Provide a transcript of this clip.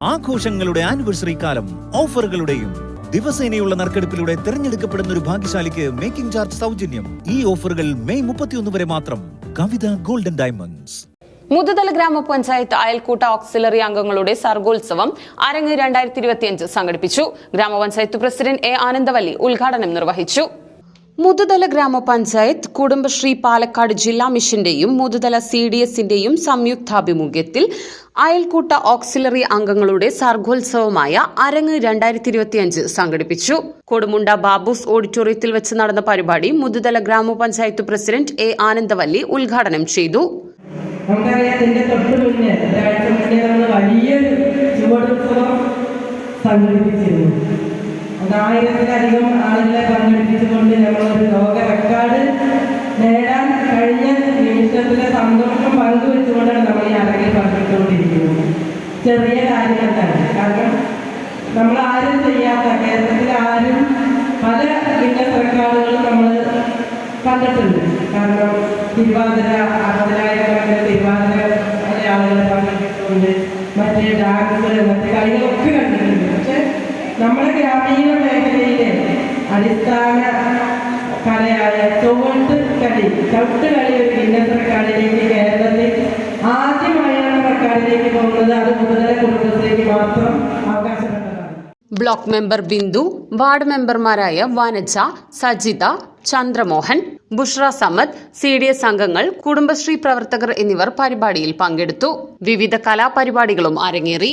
ആഘോഷങ്ങളുടെ ആനിവേഴ്സറി കാലം ഓഫറുകളുടെയും ദിവസേനയുള്ള നറുക്കെടുപ്പിലൂടെ തിരഞ്ഞെടുക്കപ്പെടുന്ന ഒരു ഭാഗ്യശാലിക്ക് മേക്കിംഗ് ചാർജ് സൗജന്യം. ഈ ഓഫറുകൾ മെയ് 31 വരെ മാത്രം. കവിത ഗോൾഡൻ ഡയമണ്ട്സ്. മുതുതല ഗ്രാമപഞ്ചായത്ത് അയൽക്കൂട്ട ഓക്സിലറി അംഗങ്ങളുടെ സർഗോത്സവം അരങ്ങ് 2025 സംഘടിപ്പിച്ചു. ഗ്രാമപഞ്ചായത്ത് പ്രസിഡന്റ് എ ആനന്ദവല്ലി ഉദ്ഘാടനം നിർവഹിച്ചു. മുതുതല ഗ്രാമപഞ്ചായത്ത് കുടുംബശ്രീ പാലക്കാട് ജില്ലാ മിഷന്റെയും മുതുതല CDSന്റെയും സംയുക്താഭിമുഖ്യത്തിൽ അയൽക്കൂട്ട ഓക്സിലറി അംഗങ്ങളുടെ സർഗോത്സവമായ അരങ്ങ് 2025 സംഘടിപ്പിച്ചു. കൊടുമുണ്ട ബാബൂസ് ഓഡിറ്റോറിയത്തിൽ വെച്ച് നടന്ന പരിപാടി മുതുതല ഗ്രാമപഞ്ചായത്ത് പ്രസിഡന്റ് എ ആനന്ദവല്ലി ഉദ്ഘാടനം ചെയ്തു. നമുക്കറിയാം, ഇതിന്റെ തൊട്ട് മുന്നേ ഒരാഴ്ച മുന്നേ നമ്മൾ വലിയൊരു ചുവടുത്സവം സംഘടിപ്പിച്ചിരുന്നു. 1000-ലധികം ആളുകളെ പങ്കെടുപ്പിച്ചുകൊണ്ട് നമ്മളൊരു ലോക റെക്കോർഡ് നേടാൻ കഴിഞ്ഞ നിമിഷത്തിലെ സന്തോഷം പങ്കുവെച്ചുകൊണ്ടാണ് നമ്മൾ ഈ അരങ്ങിൽ പങ്കെടുത്തുകൊണ്ടിരിക്കുന്നത്. ചെറിയ കാര്യങ്ങളാണ്, കാരണം നമ്മൾ ആരും ചെയ്യാത്ത, കേരളത്തിൽ ആരും പല ഗിന്നസ് റെക്കോർഡുകളും നമ്മൾ കണ്ടിട്ടുണ്ട്. കാരണം തിരുവാതിര 60,000 തിരുവാതിര ആളുകളെ പങ്കെടുപ്പിച്ചുകൊണ്ട് മറ്റേ ഡാൻസ്, മറ്റേ കളികളൊക്കെ കണ്ടിട്ടുണ്ട്. പക്ഷെ നമ്മുടെ ഗ്രാമീണ മേഖലയിലെ അടിസ്ഥാന കലയായ ചവിട്ടുകളി ഒരു ഗിന്നസ് റെക്കോർഡിലേക്ക് കേരളത്തിൽ ആദ്യമായാണ് റെക്കോർഡിലേക്ക് പോകുന്നത്. അത് മുതല കുടുംബത്തിലേക്ക് മാത്രം അവകാശപ്പെട്ടതാണ്. ബ്ലോക്ക് മെമ്പർ ബിന്ദു, വാർഡ് മെമ്പർമാരായ വനജ, സജിത, ചന്ദ്രമോഹൻ, ബുഷ്ര സമദ്, CDS അംഗങ്ങൾ, കുടുംബശ്രീ പ്രവർത്തകർ എന്നിവർ പരിപാടിയിൽ പങ്കെടുത്തു. വിവിധ കലാപരിപാടികളും അരങ്ങേറി.